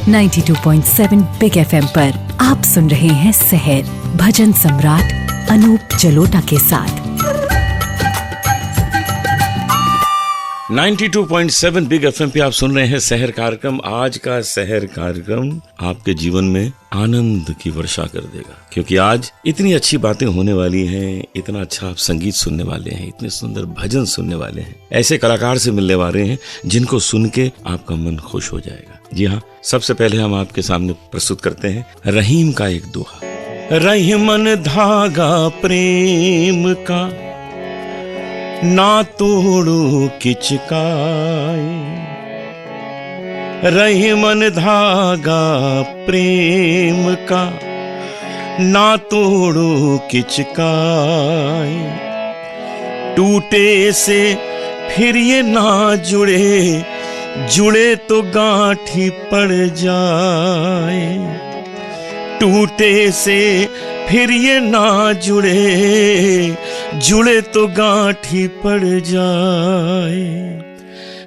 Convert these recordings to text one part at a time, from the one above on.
92.7 big FM पर आप सुन रहे हैं सहर भजन सम्राट अनूप जलोटा के साथ। 92.7 बिग एफएम पे आप सुन रहे हैं सहर कार्यक्रम। आज का सहर कार्यक्रम आपके जीवन में आनंद की वर्षा कर देगा, क्योंकि आज इतनी अच्छी बातें होने वाली हैं, इतना अच्छा आप संगीत सुनने वाले हैं, इतने सुंदर भजन सुनने वाले हैं, ऐसे कलाकार से मिलने वाले हैं जिनको सुन के आपका मन खुश हो जाएगा। जी हाँ, सबसे पहले हम आपके सामने प्रस्तुत करते हैं रहीम का एक दोहा। रहीमन धागा प्रेम का ना तोड़ो किचकाए, रहीमन धागा प्रेम का ना तोड़ो किचकाए, टूटे से फिर ये ना जुड़े, जुड़े तो गांठी पड़ जाए, टूटे से फिर ये ना जुड़े, जुड़े तो गांठी पड़ जाए।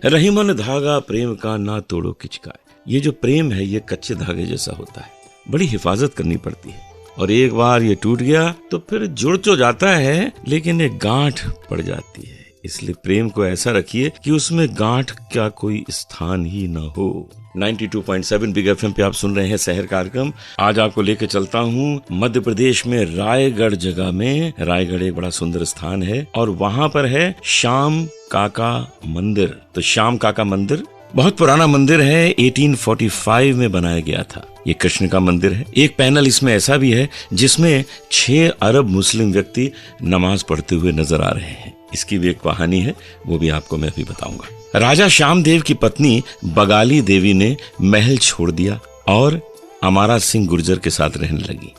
रहीमन धागा प्रेम का ना तोड़ो किचकाए। ये जो प्रेम है ये कच्चे धागे जैसा होता है, बड़ी हिफाजत करनी पड़ती है, और एक बार ये टूट गया तो फिर जुड़ तो जाता है लेकिन एक गांठ पड़ जाती है। इसलिए प्रेम को ऐसा रखिए कि उसमें गांठ का कोई स्थान ही न हो। 92.7 बिग एफएम पे आप सुन रहे हैं शहर कार्यक्रम। आज आपको लेके चलता हूँ मध्य प्रदेश में रायगढ़ जगह में। रायगढ़ एक बड़ा सुंदर स्थान है और वहाँ पर है श्याम काका मंदिर। तो श्याम काका मंदिर बहुत पुराना मंदिर है, 1845 में बनाया गया था। ये कृष्ण का मंदिर है। एक पैनल इसमें ऐसा भी है जिसमें 6 अरब मुस्लिम व्यक्ति नमाज पढ़ते हुए नजर आ रहे हैं। इसकी भी एक कहानी है, वो भी आपको मैं अभी बताऊंगा। राजा श्यामदेव की पत्नी बगाली देवी ने महल छोड़ दिया और अमारा सिंह गुर्जर के साथ रहने लगी।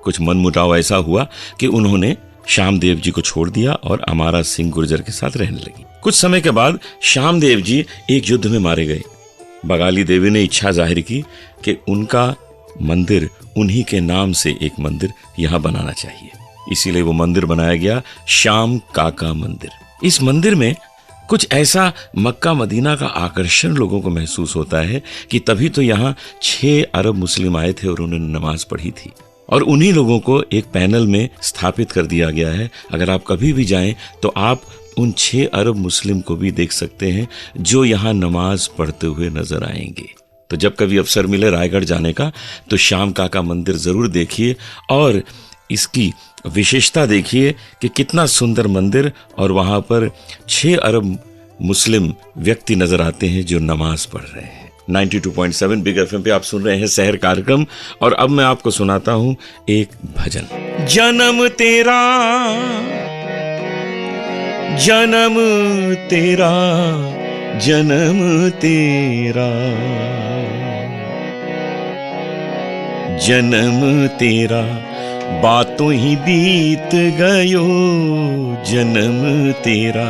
कुछ मनमुटाव ऐसा हुआ कि उन्होंने श्यामदेव जी को छोड़ दिया और अमारा सिंह गुर्जर के साथ रहने लगी। कुछ समय के बाद श्यामदेव जी एक युद्ध में मारे गए। बगाली देवी ने इच्छा जाहिर की कि उनका मंदिर, उन्हीं के नाम से एक मंदिर यहाँ बनाना चाहिए। इसीलिए वो मंदिर बनाया गया, श्याम काका मंदिर। इस मंदिर में कुछ ऐसा मक्का मदीना का आकर्षण लोगों को महसूस होता है कि तभी तो यहाँ 6 अरब मुस्लिम आए थे और उन्होंने नमाज पढ़ी थी, और उन्हीं लोगों को एक पैनल में स्थापित कर दिया गया है। अगर आप कभी भी जाएं तो आप उन 6 अरब मुस्लिम को भी देख सकते हैं जो यहाँ नमाज पढ़ते हुए नजर आएंगे। तो जब कभी अवसर मिले रायगढ़ जाने का तो श्याम काका मंदिर जरूर देखिए और इसकी विशेषता देखिए कि कितना सुंदर मंदिर, और वहां पर 6 अरब मुस्लिम व्यक्ति नजर आते हैं जो नमाज पढ़ रहे हैं। 92.7 बिग एफएम पे आप सुन रहे हैं शहर कार्यक्रम, और अब मैं आपको सुनाता हूं एक भजन। जन्म तेरा, जन्म तेरा, जन्म तेरा, जन्म तेरा, बातों ही बीत गयो, जन्म तेरा,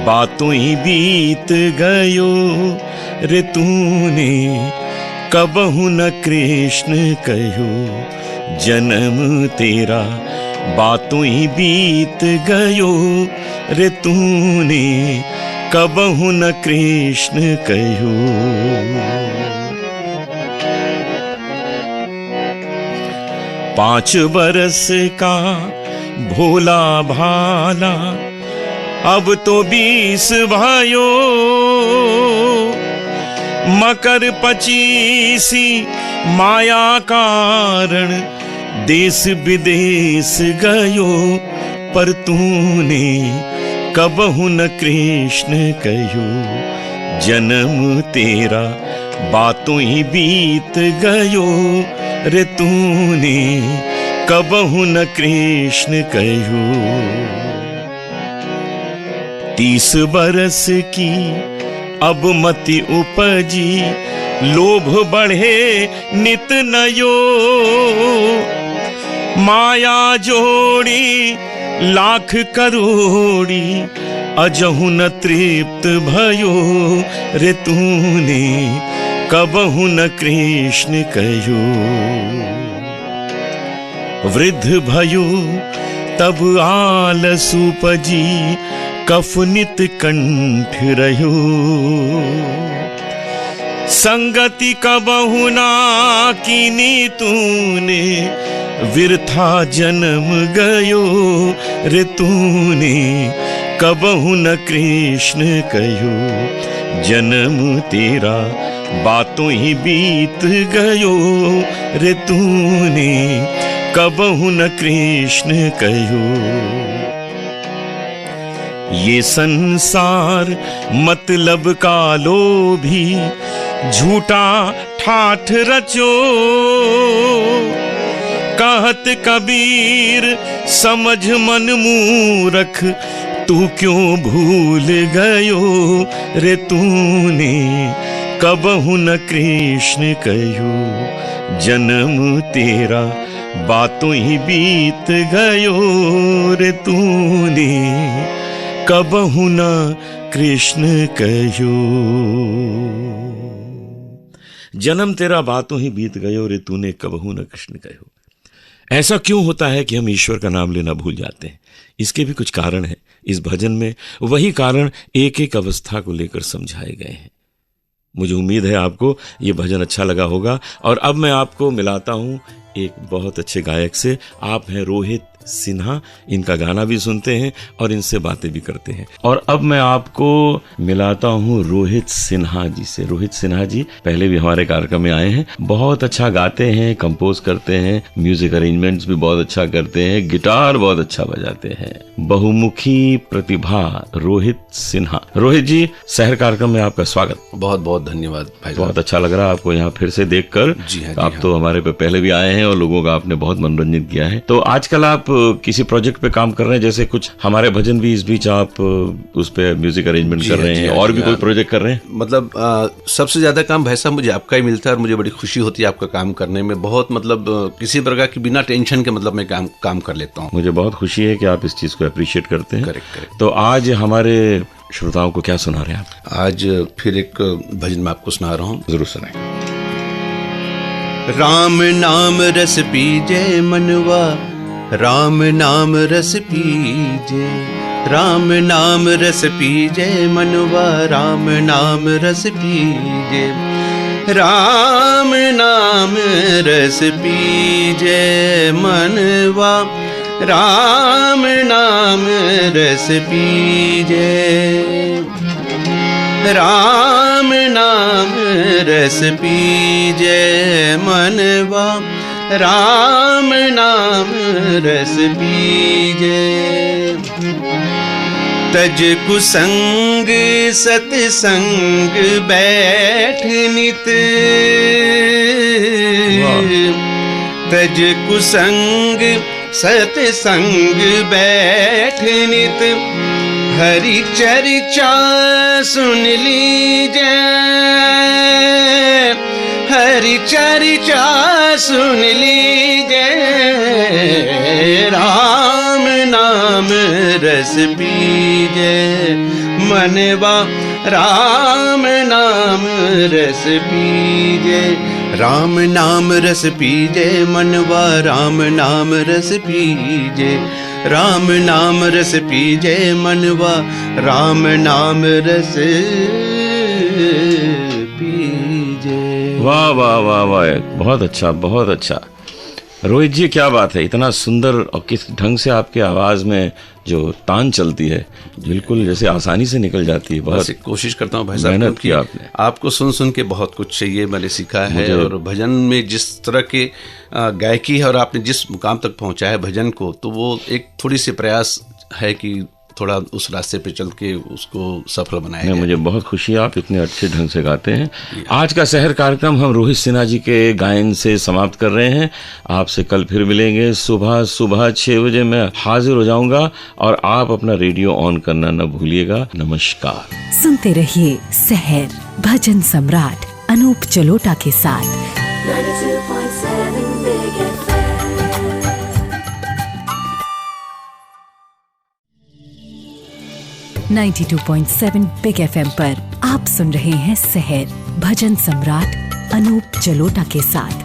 बातों ही बीत गयो, रे तूने कबहु न कृष्ण कहो, जन्म तेरा, बातों ही बीत गयो, रे तूने कबहु न कृष्ण कहो। पाँच बरस का भोला भाला अब तो 20 भयो, मकर 25 माया कारण देश विदेश गयो, पर तूने कबहु न कृष्ण कहो, जन्म तेरा, बातों ही बीत गयो, रे तूने कबहु न कृष्ण कहो। 30 बरस की अब मति उपजी, लोभ बढ़े नित नयो, माया जोड़ी लाख करोड़ी, अजहु न तृप्त भयो, रे तूने कबहु न कृष्ण कहो। वृद्ध भयो तब आलस उपजी, कफ नित कंठ रहो, संगति कबहु ना कीनी तूने, विरथा जन्म गयो रे तूने, कबहु न कृष्ण कहो जन्म तेरा, बातों ही बीत गयो रे तूने, कबहु न कृष्ण कहो। ये संसार मतलब का लोभी, झूठा ठाठ रचो, कहत कबीर समझ मन मूरख, तू क्यों भूल गयो रे तूने, कबहु न कृष्ण कहो जन्म तेरा, बातों ही बीत गयो रे तूने, कबहु न कृष्ण कहो। जन्म तेरा बातों ही बीत गयो रे तूने, कबहु न कृष्ण कहो। ऐसा क्यों होता है कि हम ईश्वर का नाम लेना भूल जाते हैं? इसके भी कुछ कारण है। इस भजन में वही कारण एक एक अवस्था को लेकर समझाए गए हैं। मुझे उम्मीद है आपको ये भजन अच्छा लगा होगा। और अब मैं आपको मिलाता हूँ एक बहुत अच्छे गायक से। आप हैं रोहित सिन्हा। इनका गाना भी सुनते हैं और इनसे बातें भी करते हैं। और अब मैं आपको मिलाता हूँ रोहित सिन्हा जी से। रोहित सिन्हा जी पहले भी हमारे कार्यक्रम में आए हैं। बहुत अच्छा गाते हैं, कंपोज करते हैं, म्यूजिक अरेंजमेंट्स भी बहुत अच्छा करते हैं, गिटार बहुत अच्छा बजाते हैं। बहुमुखी प्रतिभा रोहित सिन्हा। रोहित जी, शहर कार्यक्रम में आपका स्वागत। बहुत बहुत धन्यवाद भाई। बहुत अच्छा लग रहा है आपको यहाँ फिर से देखकर। जी हाँ, आप तो हमारे पे पहले भी आए हैं और लोगों का आपने बहुत मनोरंजन किया है। तो आजकल आप किसी प्रोजेक्ट पे काम कर रहे हैं, जैसे कुछ हमारे भजन भी इस बीच आप उस पे म्यूजिक अरेंजमेंट कर रहे हैं, और भी कोई प्रोजेक्ट कर रहे हैं? मतलब सबसे ज्यादा काम भाई साहब मुझे आपका ही मिलता है और मुझे बड़ी खुशी होती है आपका काम करने में। बहुत मतलब किसी प्रकार की बिना टेंशन के मतलब मैं काम कर लेता हूँ। मुझे बहुत खुशी है कि आप इस चीज को अप्रिशिएट करते हैं। करेक्ट। तो आज हमारे श्रोताओं को क्या सुना रहे हैं आप? आज फिर एक भजन मैं आपको सुना रहा हूँ, जरूर सुनाएं। राम नाम रस पीजे मनवा, राम नाम रस पीजे, राम नाम रस पीजे मनवा, राम नाम रस पीजे, राम नाम रस पीजे मनवा, राम नाम रस पीजे, राम नाम रस पीजे मनवा, राम नाम रस पीजे। तज कुसंग सतसंग बैठ नित, तज कुसंग सतसंग बैठ नित, हरि चर्चा सुन लीजे, हरि चर्चा सुन लीजे, राम नाम रस पीजे मनवा, राम नाम रस पीजे, राम नाम रस पीजे मनवा, राम नाम रस पीजे, राम नाम रस पीजे मनवा, राम नाम रस पीजे। वाह वाह वाह वाह, बहुत अच्छा, बहुत अच्छा। रोहित जी, क्या बात है, इतना सुंदर और किस ढंग से आपके आवाज में जो तान चलती है, बिल्कुल जैसे आसानी से निकल जाती है। बहुत कोशिश करता हूँ भाई साहब, मेहनत की आपने। आपको सुन सुन के बहुत कुछ चाहिए मैंने सीखा है, और भजन में जिस तरह के गायकी है और आपने जिस मुकाम तक पहुंचा है भजन को, तो वो एक थोड़ी सी प्रयास है कि थोड़ा उस रास्ते पे चल के उसको सफल बनाया जाए। मुझे बहुत खुशी है, आप इतने अच्छे ढंग से गाते हैं। आज का शहर कार्यक्रम हम रोहित सिन्हा जी के गायन से समाप्त कर रहे हैं। आपसे कल फिर मिलेंगे। सुबह 6 बजे मैं हाजिर हो जाऊंगा, और आप अपना रेडियो ऑन करना न भूलिएगा। नमस्कार। सुनते रहिए शहर भजन सम्राट अनूप जलोटा के साथ। 92.7 Big FM. 92.7 बिग FM पर आप सुन रहे हैं शहर भजन सम्राट अनूप जलोटा के साथ।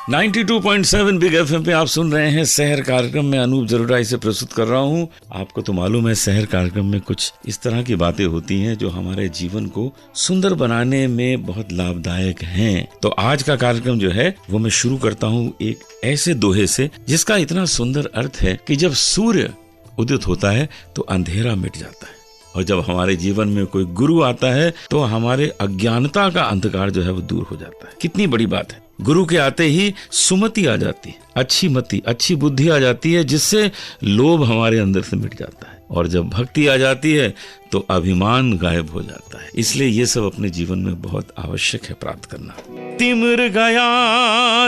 92.7 बिग एफएम पे आप सुन रहे हैं शहर कार्यक्रम में अनूप जलोटा इसे प्रस्तुत कर रहा हूँ। आपको तो मालूम है शहर कार्यक्रम में कुछ इस तरह की बातें होती हैं जो हमारे जीवन को सुंदर बनाने में बहुत लाभदायक हैं। तो आज का कार्यक्रम जो है वो मैं शुरू करता हूँ एक ऐसे दोहे से जिसका इतना सुंदर अर्थ है कि जब सूर्य उदित होता है तो अंधेरा मिट जाता है, और जब हमारे जीवन में कोई गुरु आता है तो हमारे अज्ञानता का अंधकार जो है वो दूर हो जाता है। कितनी बड़ी बात है। गुरु के आते ही सुमति आ जाती है, अच्छी मति, अच्छी बुद्धि आ जाती है, जिससे लोभ हमारे अंदर से मिट जाता है, और जब भक्ति आ जाती है तो अभिमान गायब हो जाता है। इसलिए ये सब अपने जीवन में बहुत आवश्यक है प्राप्त करना। तिमिर गया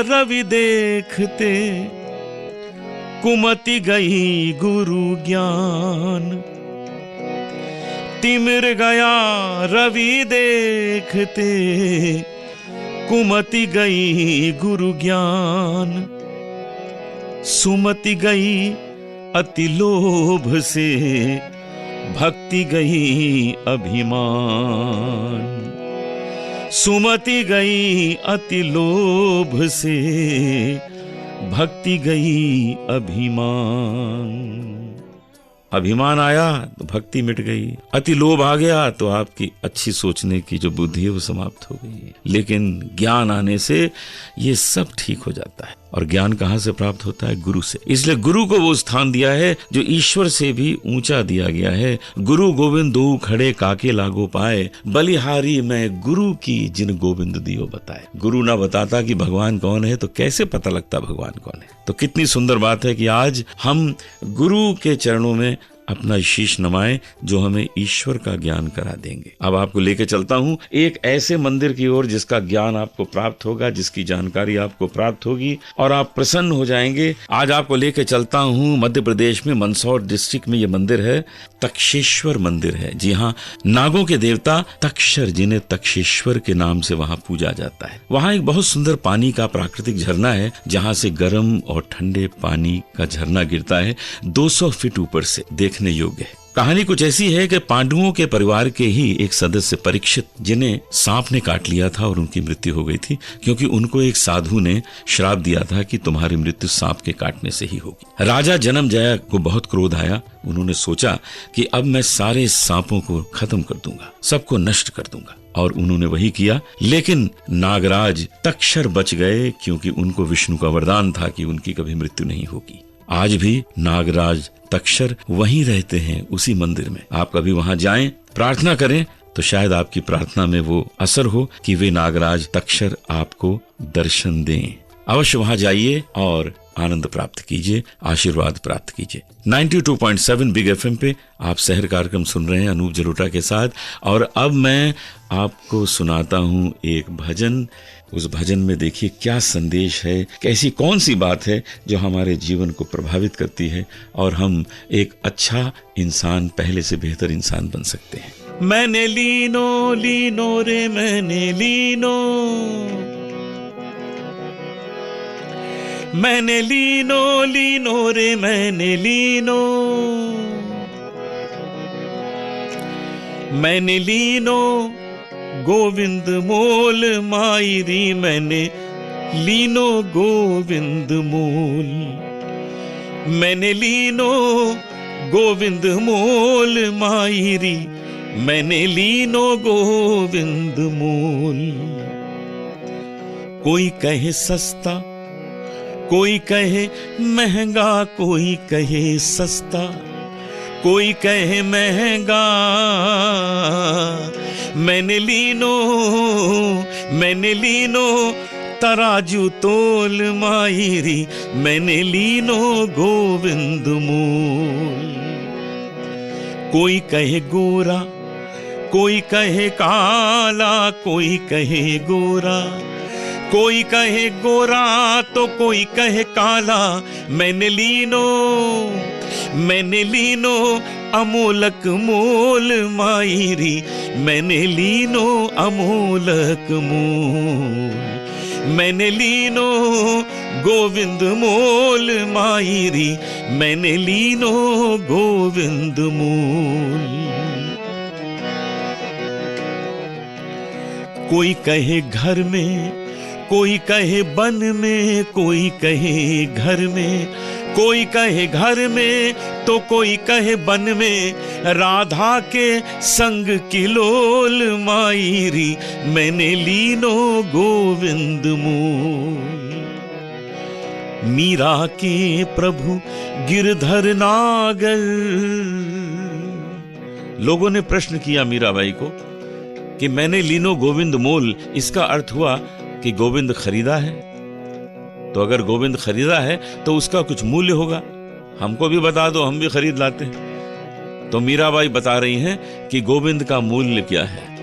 रवि देखते, कुमति गई गुरु ज्ञान। तिमिर गया रवि देखते, कुमति गई गुरु ज्ञान। सुमति गई अति लोभ से, भक्ति गई अभिमान। सुमति गई अति लोभ से, भक्ति गई अभिमान। अभिमान आया तो भक्ति मिट गई, अति लोभ आ गया तो आपकी अच्छी सोचने की जो बुद्धि है वो समाप्त हो गई। लेकिन ज्ञान आने से ये सब ठीक हो जाता है। और ज्ञान कहाँ से प्राप्त होता है? गुरु से। इसलिए गुरु को वो स्थान दिया है जो ईश्वर से भी ऊंचा दिया गया है। गुरु गोविंद दो खड़े काके लागो पाए, बलिहारी मैं गुरु की जिन गोविंद दियो बताए। गुरु ना बताता कि भगवान कौन है तो कैसे पता लगता भगवान कौन है। तो कितनी सुंदर बात है कि आज हम गुरु के चरणों में अपना शीश नमाएं जो हमें ईश्वर का ज्ञान करा देंगे। अब आपको लेके चलता हूं एक ऐसे मंदिर की ओर जिसका ज्ञान आपको प्राप्त होगा, जिसकी जानकारी आपको प्राप्त होगी और आप प्रसन्न हो जाएंगे। आज आपको लेके चलता हूं मध्य प्रदेश में मंदसौर डिस्ट्रिक्ट में ये मंदिर है, तक्षेश्वर मंदिर है। जी हाँ, नागों के देवता तक्षर, जिन्हें तक्षेश्वर के नाम से वहां पूजा जाता है। वहां एक बहुत सुंदर पानी का प्राकृतिक झरना है जहां से गर्म और ठंडे पानी का झरना गिरता है 200 फीट ऊपर से, देखने योग्य है। कहानी कुछ ऐसी है कि पांडवों के परिवार के ही एक सदस्य परीक्षित, जिन्हें सांप ने काट लिया था और उनकी मृत्यु हो गई थी, क्योंकि उनको एक साधु ने श्राप दिया था कि तुम्हारी मृत्यु सांप के काटने से ही होगी। राजा जनमेजय को बहुत क्रोध आया। उन्होंने सोचा कि अब मैं सारे सांपों को खत्म कर दूंगा, सबको नष्ट कर दूंगा, और उन्होंने वही किया। लेकिन नागराज तक्षर बच गए, क्योंकि उनको विष्णु का वरदान था कि उनकी कभी मृत्यु नहीं होगी। आज भी नागराज तक्षर वहीं रहते हैं, उसी मंदिर में। आप कभी वहां जाएं, प्रार्थना करें तो शायद आपकी प्रार्थना में वो असर हो कि वे नागराज तक्षर आपको दर्शन दें। अवश्य वहां जाइए और आनंद प्राप्त कीजिए, आशीर्वाद प्राप्त कीजिए। 92.7 बिग एफएम पे आप शहर कार्यक्रम सुन रहे हैं अनूप जलोटा के साथ। और अब मैं आपको सुनाता हूं एक भजन। उस भजन में देखिए क्या संदेश है, कैसी कौन सी बात है जो हमारे जीवन को प्रभावित करती है और हम एक अच्छा इंसान, पहले से बेहतर इंसान बन सकते हैं। मैंने लीनो लीनो रे मैंने लीनो, मैंने लीनो लीनो रे मैंने लीनो, मैंने लीनो गोविंद मोल मायरी, मैंने लीनो गोविंद मोल, मैंने लीनो गोविंद मोल मायरी, मैंने लीनो गोविंद मोल। कोई कहे सस्ता, कोई कहे महंगा, कोई कहे सस्ता, कोई कहे महंगा, मैंने लीनो, मैंने लीनो तराजू तोल मायरी, मैंने लीनो गोविंद मोल। कोई कहे गोरा, कोई कहे काला, कोई कहे गोरा, कोई कहे गोरा तो कोई कहे काला, मैंने लीनो, मैंने लीनो अमोलक मोल मायरी, मैंने लीनो अमोलक मोल, मैंने लीनो गोविंद मोल मायरी, मैंने लीनो गोविंद मोल। कोई कहे घर में, कोई कहे बन में, कोई कहे घर में, कोई कहे घर में तो कोई कहे बन में, राधा के संग किलोल मायरी, मैंने लीनो गोविंद मूल। मीरा के प्रभु गिरधर नागर। लोगों ने प्रश्न किया मीराबाई को कि मैंने लीनो गोविंद मोल, इसका अर्थ हुआ कि गोविंद खरीदा है। तो अगर गोविंद खरीदा है तो उसका कुछ मूल्य होगा, हमको भी बता दो, हम भी खरीद लाते हैं। तो मीराबाई बता रही हैं कि गोविंद का मूल्य क्या है।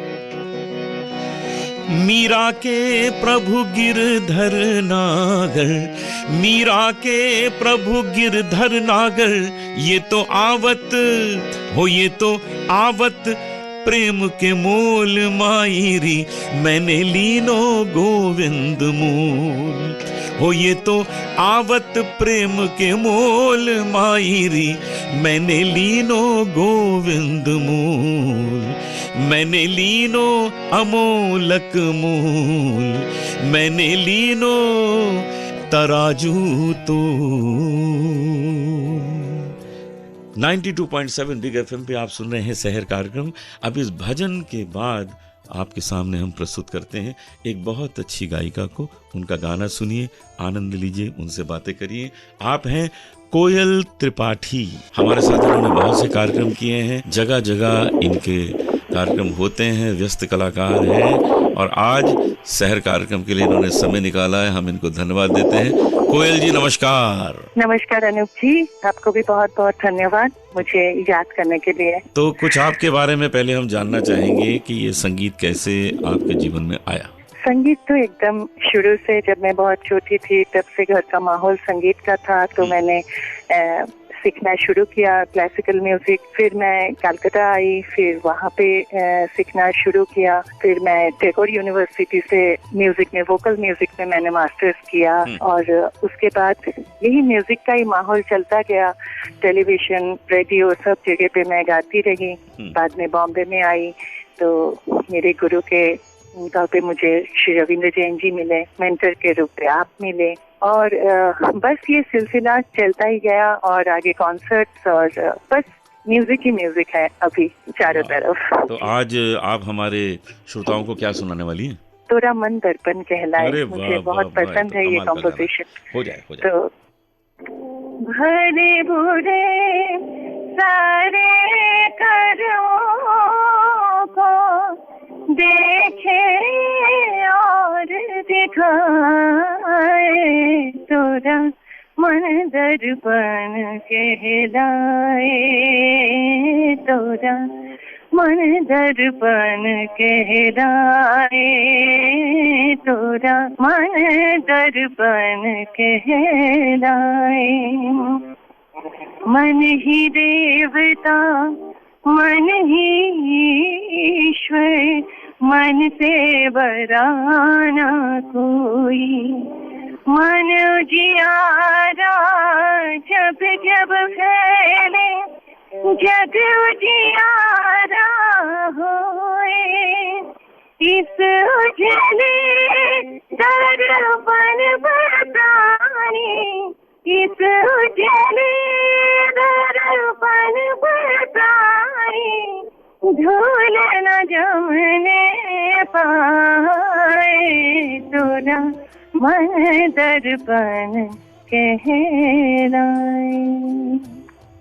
मीरा के प्रभु गिरधर नागर, मीरा के प्रभु गिरधर नागर, ये तो आवत हो, ये तो आवत प्रेम के मोल मायरी, मैंने लीनो गोविंद मूल। हो ये तो आवत प्रेम के मोल मायरी, मैंने लीनो गोविंद मूल। मैंने लीनो अमोलक मूल, मैंने लीनो तराजू तो। 92.7 बिग एफएम पे आप सुन रहे हैं शहर कार्यक्रम। अब इस भजन के बाद आपके सामने हम प्रस्तुत करते हैं एक बहुत अच्छी गायिका को। उनका गाना सुनिए, आनंद लीजिए, उनसे बातें करिए। आप हैं कोयल त्रिपाठी। हमारे साथ इन्होंने बहुत से कार्यक्रम किए हैं, जगह जगह इनके कार्यक्रम होते हैं, व्यस्त कलाकार हैं और आज शहर कार्यक्रम के लिए इन्होंने समय निकाला है, हम इनको धन्यवाद देते हैं। कोयल जी नमस्कार। नमस्कार अनूप जी, आपको भी बहुत बहुत धन्यवाद मुझे याद करने के लिए। तो कुछ आपके बारे में पहले हम जानना चाहेंगे कि ये संगीत कैसे आपके जीवन में आया। संगीत तो एकदम शुरू से, जब मैं बहुत छोटी थी तब से घर का माहौल संगीत का था, तो मैंने सीखना शुरू किया क्लासिकल म्यूजिक। फिर मैं कलकत्ता आई, फिर वहाँ पे सीखना शुरू किया। फिर मैं टैगोर यूनिवर्सिटी से म्यूजिक में, वोकल म्यूजिक में मैंने मास्टर्स किया और उसके बाद यही म्यूजिक का ही माहौल चलता गया। टेलीविजन, रेडियो, सब जगह पे मैं गाती रही। बाद में बॉम्बे में आई तो मेरे गुरु के तौर पे मुझे श्री रविंद्र जैन जी मिले, मेंटर के रूप में आप मिले और बस ये सिलसिला चलता ही गया और आगे कॉन्सर्ट्स और बस म्यूजिक ही म्यूजिक है अभी चारों तरफ। तो आज आप हमारे श्रोताओं को क्या सुनाने वाली हैं? तोरा मन दर्पण कहलाए, मुझे बहुत पसंद है ये कॉम्पोजिशन। हो जाए। तो भरे बुरे सारे कर्मों को देखे और दिखाए, तोरा मन दर्पण कहलाए, तोरा मन दर्पण कहलाए, तोरा मन दर्पण कहलाए। मन ही देवता, मन ही ईश्वर, मन से बराना कोई। मन उजियारा जब जब फैले, जग उजियारा होए। इस उजले दर्पण बताने, इस उजले दर्पण बताने, धूल न जमने पाए, तोरा मन दर्पण कहलाए।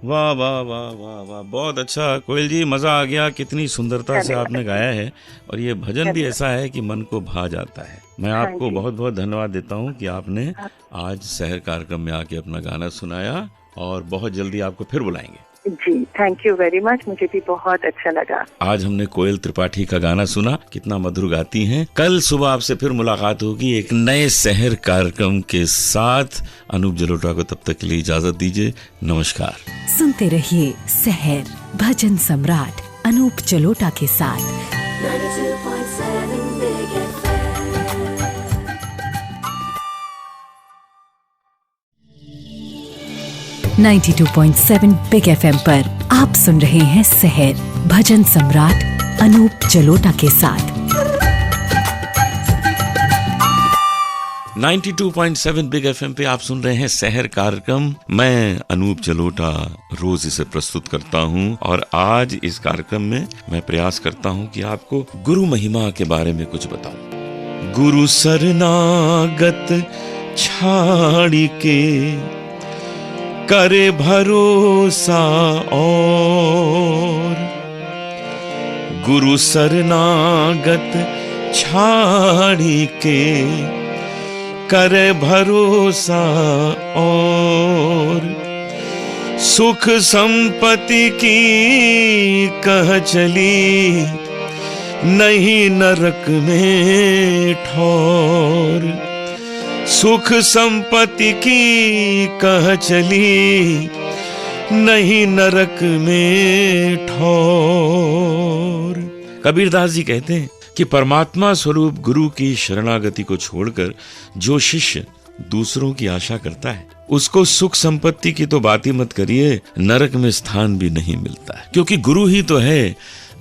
वाह वाह वाह वाह वाह, बहुत अच्छा कोयल जी, मजा आ गया। कितनी सुंदरता से आपने गाया है और ये भजन भी ऐसा है कि मन को भा जाता है। मैं आपको बहुत बहुत धन्यवाद देता हूँ कि आपने आज शहर कार्यक्रम में आके अपना गाना सुनाया और बहुत जल्दी आपको फिर बुलाएंगे। जी, थैंक यू वेरी मच, मुझे भी बहुत अच्छा लगा। आज हमने कोयल त्रिपाठी का गाना सुना, कितना मधुर गाती हैं। कल सुबह आपसे फिर मुलाकात होगी एक नए शहर कार्यक्रम के साथ। अनूप जलोटा को तब तक के लिए इजाजत दीजिए, नमस्कार। सुनते रहिए शहर भजन सम्राट अनूप जलोटा के साथ। 92.7 Big FM. 92.7 बिग एफएम पर आप सुन रहे हैं शहर भजन सम्राट अनूप जलोटा के साथ। 92.7 बिग एफएम पे आप सुन रहे हैं शहर कार्यक्रम। मैं अनूप जलोटा रोज इसे प्रस्तुत करता हूं और आज इस कार्यक्रम में मैं प्रयास करता हूं कि आपको गुरु महिमा के बारे में कुछ बताऊं। गुरु शरणागत छाड़ी के करे भरोसा और, गुरु शरणागत छाड़ी के करे भरोसा और, सुख संपत्ति की कह चली नहीं नरक में ठौर, सुख संपत्ति की कह चली नहीं नरक में ठौर। कबीरदास जी कहते हैं कि परमात्मा स्वरूप गुरु की शरणागति को छोड़कर जो शिष्य दूसरों की आशा करता है उसको सुख संपत्ति की तो बात ही मत करिए, नरक में स्थान भी नहीं मिलता है। क्योंकि गुरु ही तो है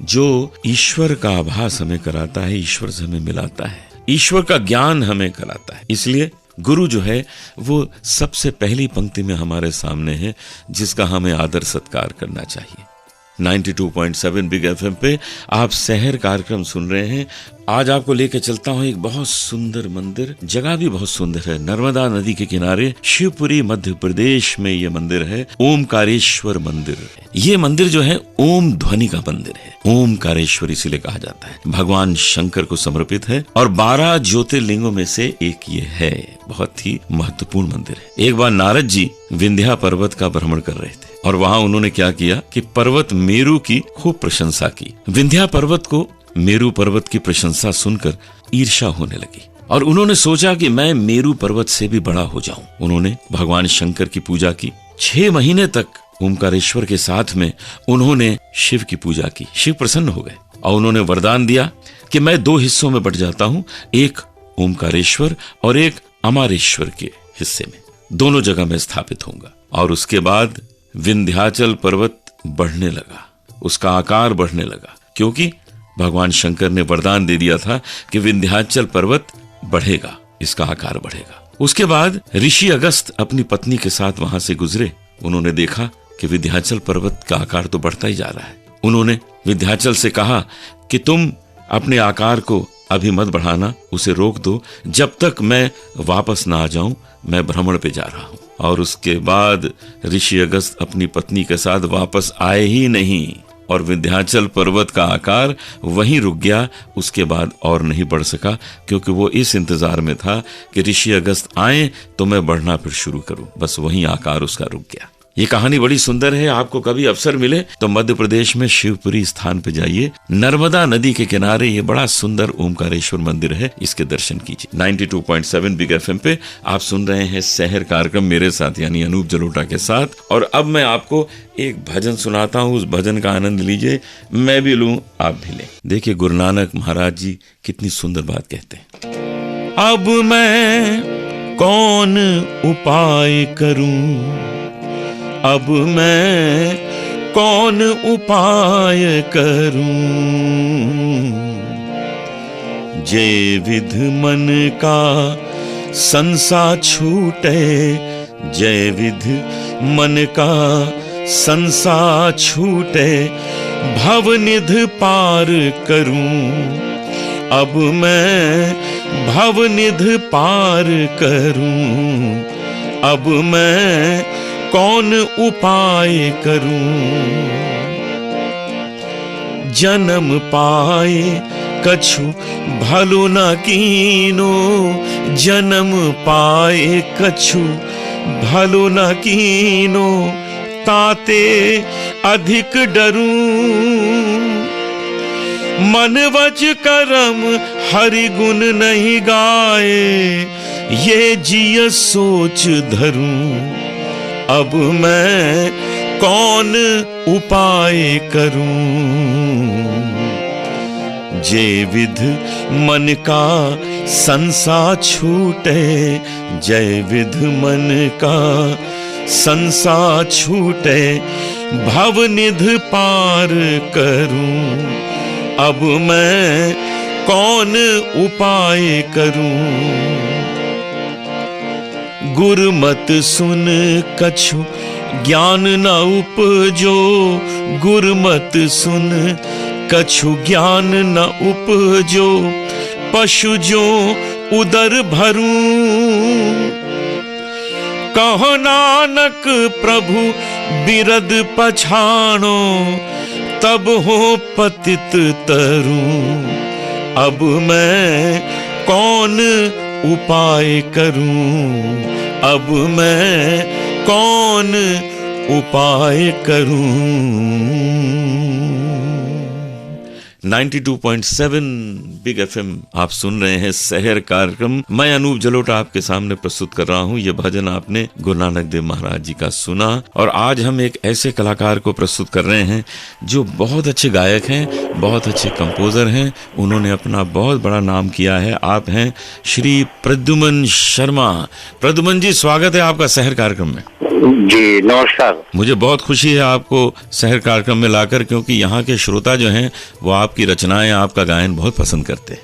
जो ईश्वर का आभास हमें कराता है, ईश्वर से हमें मिलाता है, ईश्वर का ज्ञान हमें कराता है। इसलिए गुरु जो है वो सबसे पहली पंक्ति में हमारे सामने है, जिसका हमें आदर सत्कार करना चाहिए। 92.7 बिग एफएम पे आप शहर कार्यक्रम सुन रहे हैं। आज आपको लेकर चलता हूं एक बहुत सुंदर मंदिर, जगह भी बहुत सुंदर है, नर्मदा नदी के किनारे शिवपुरी मध्य प्रदेश में ये मंदिर है, ओमकारेश्वर मंदिर। ये मंदिर जो है ओम ध्वनि का मंदिर है, ओमकारेश्वर इसीलिए कहा जाता है, भगवान शंकर को समर्पित है और 12 ज्योतिर्लिंगों में से एक ये है। बहुत ही महत्वपूर्ण मंदिर है। एक बार नारद जी विंध्या पर्वत का भ्रमण कर रहे थे और वहां उन्होंने क्या किया कि पर्वत मेरु की खूब प्रशंसा की। विंध्या पर्वत को मेरु पर्वत की प्रशंसा सुनकर ईर्ष्या होने लगी और उन्होंने सोचा कि मैं मेरु पर्वत से भी बड़ा हो जाऊं। उन्होंने भगवान शंकर की पूजा की। 6 महीने तक ओमकारेश्वर के साथ में उन्होंने शिव की पूजा की। शिव प्रसन्न हो गए और उन्होंने वरदान दिया कि मैं 2 हिस्सों में बट जाता हूं, एक ओमकारेश्वर और एक अमारेश्वर के हिस्से में, दोनों जगह मैं स्थापित होऊंगा। और उसके बाद विंध्याचल पर्वत बढ़ने लगा, उसका आकार बढ़ने लगा, क्योंकि भगवान शंकर ने वरदान दे दिया था कि विंध्याचल पर्वत बढ़ेगा, इसका आकार बढ़ेगा। उसके बाद ऋषि अगस्त अपनी पत्नी के साथ वहां से गुजरे। उन्होंने देखा कि विंध्याचल पर्वत का आकार तो बढ़ता ही जा रहा है। उन्होंने विंध्याचल से कहा कि तुम अपने आकार को अभी मत बढ़ाना, उसे रोक दो, जब तक मैं वापस ना आ जाऊं, मैं भ्रमण पे जा रहा हूं। और उसके बाद ऋषि अगस्त अपनी पत्नी के साथ वापस आए ही नहीं और विंध्याचल पर्वत का आकार वहीं रुक गया। उसके बाद और नहीं बढ़ सका, क्योंकि वो इस इंतजार में था कि ऋषि अगस्त आए तो मैं बढ़ना फिर शुरू करूं। बस वहीं आकार उसका रुक गया। ये कहानी बड़ी सुंदर है। आपको कभी अवसर मिले तो मध्य प्रदेश में शिवपुरी स्थान पे जाइए, नर्मदा नदी के किनारे ये बड़ा सुंदर ओमकारेश्वर मंदिर है, इसके दर्शन कीजिए। 92.7 बिग एफएम पे आप सुन रहे हैं शहर कार्यक्रम मेरे साथ यानी अनूप जलोटा के साथ। और अब मैं आपको एक भजन सुनाता हूँ, उस भजन का आनंद लीजिए, मैं भी लूं आप भी लें। देखिए गुरु नानक महाराज जी कितनी सुंदर बात कहते हैं। अब मैं कौन उपाय करूं, अब मैं कौन उपाय करूं, जे विध मन का संसा छूटे, जय विध मन का संसा छूटे, भवनिध पार करूं, अब मैं भवनिध पार करूं, अब मैं कौन उपाय करूं, जन्म पाए कछु भलो न कीनो, जन्म पाए कछु भलो न कीनो, ताते अधिक डरूं, मन वच करम हरि गुण नहीं गाए, ये जिय सोच धरूं, अब मैं कौन उपाय करूं, जे विध मन का संसा छूटे, जय विध मन का संसा छूटे, भवनिध पार करूं, अब मैं कौन उपाय करूं। गुरमत सुन कछु ज्ञान न उपजो, गुरमत सुन कछु ज्ञान न उपजो, पशु जो उदर भरूं। कहो नानक प्रभु बिरद पछाणो, तब हो पतित तरूं। अब मैं कौन उपाय करूं, अब मैं कौन उपाय करूं। 92.7 बिग FM आप सुन रहे हैं शहर कार्यक्रम। मैं अनूप जलोटा आपके सामने प्रस्तुत कर रहा हूं। ये भजन आपने गुरु नानक देव महाराज जी का सुना, और आज हम एक ऐसे कलाकार को प्रस्तुत कर रहे हैं जो बहुत अच्छे गायक हैं, बहुत अच्छे कंपोजर हैं। उन्होंने अपना बहुत बड़ा नाम किया है। आप हैं श्री प्रद्युमन शर्मा। प्रद्युमन जी, स्वागत है आपका शहर कार्यक्रम में। जी नमस्कार। मुझे बहुत खुशी है आपको शहर कार्यक्रम में लाकर, क्योंकि यहाँ के श्रोता जो हैं वो आपकी रचनाएं, आपका गायन बहुत पसंद करते हैं।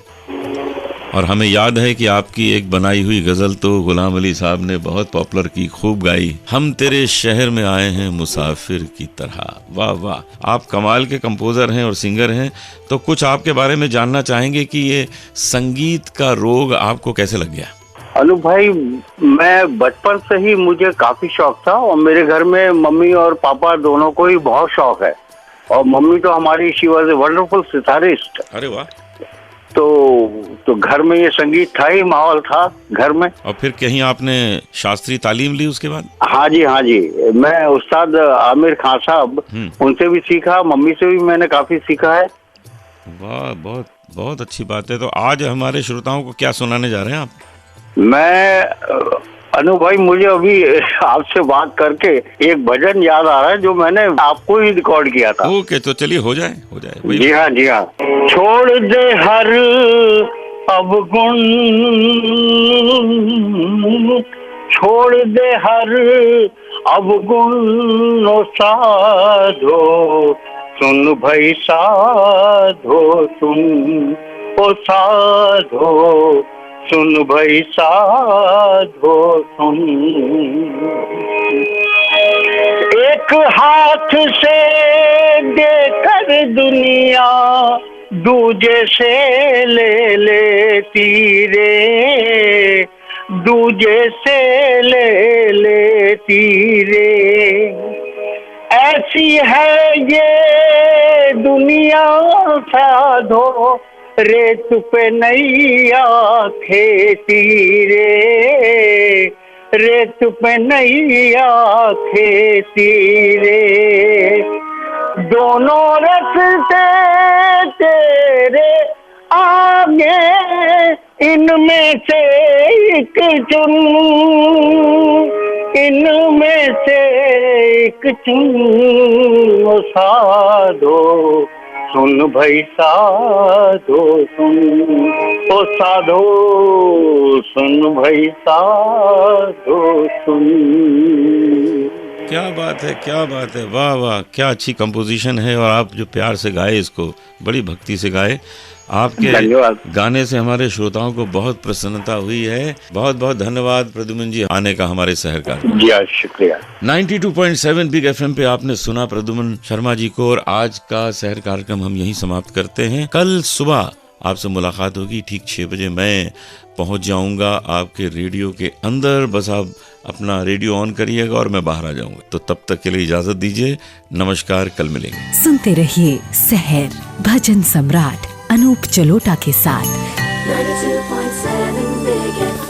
और हमें याद है कि आपकी एक बनाई हुई गजल तो गुलाम अली साहब ने बहुत पॉपुलर की, खूब गाई, हम तेरे शहर में आए हैं मुसाफिर की तरह। वाह वाह, आप कमाल के कंपोजर हैं और सिंगर हैं। तो कुछ आपके बारे में जानना चाहेंगे कि ये संगीत का रोग आपको कैसे लग गया? अनु भाई, मैं बचपन से ही मुझे काफी शौक था, और मेरे घर में मम्मी और पापा दोनों को ही बहुत शौक है। और मम्मी तो हमारी she was a wonderful sitarist. अरे वाह। तो घर में ये संगीत था ही, माहौल था घर में। और फिर कहीं आपने शास्त्रीय तालीम ली उसके बाद? हाँ जी, मैं उस्ताद आमिर खान साहब, उनसे भी सीखा, मम्मी से भी मैंने काफी सीखा है। वाह, बहुत बहुत अच्छी बात है। तो आज हमारे श्रोताओं को क्या सुनाने जा रहे हैं आप? मैं अनु भाई, मुझे अभी आपसे बात करके एक भजन याद आ रहा है जो मैंने आपको ही रिकॉर्ड किया था। ओके, तो चलिए हो जाए। जी हाँ। छोड़ दे हर अवगुण, छोड़ दे हर अवगुण, ओ साधो सुन भाई साधो सुन, ओ साधो सुन भाई साधो सुन। एक हाथ से देकर दुनिया दूजे से ले लेती रे, दूजे से ले लेती रे। ऐसी है ये दुनिया साधो, रेत पे नैया खेती रे, रेत पे नैया खेती रे। दोनों रस्ते तेरे आगे, इनमें से एक चुन, इनमें से एक चुन, ओ साधो सुन भाई साधो सुन, ओ साधो सुन भाई साधो सुन। क्या बात है, क्या बात है। वाह वाह, क्या अच्छी कंपोजिशन है। और आप जो प्यार से गाए इसको, बड़ी भक्ति से गाए। आपके गाने से हमारे श्रोताओं को बहुत प्रसन्नता हुई है। बहुत बहुत धन्यवाद प्रद्युमन जी आने का हमारे शहर का। जी शुक्रिया। 92.7 बिग FM पे आपने सुना प्रद्युमन शर्मा जी को। और आज का शहर कार्यक्रम हम यहीं समाप्त करते हैं। कल सुबह आपसे मुलाकात होगी ठीक 6 बजे। मैं पहुंच जाऊंगा आपके रेडियो के अंदर। बस आप अपना रेडियो ऑन करिएगा और मैं बाहर आ जाऊंगा। तो तब तक के लिए इजाजत दीजिए। नमस्कार, कल मिलेंगे। सुनते रहिए शहर भजन सम्राट अनूप जलोटा के साथ। 92.7 Big FM.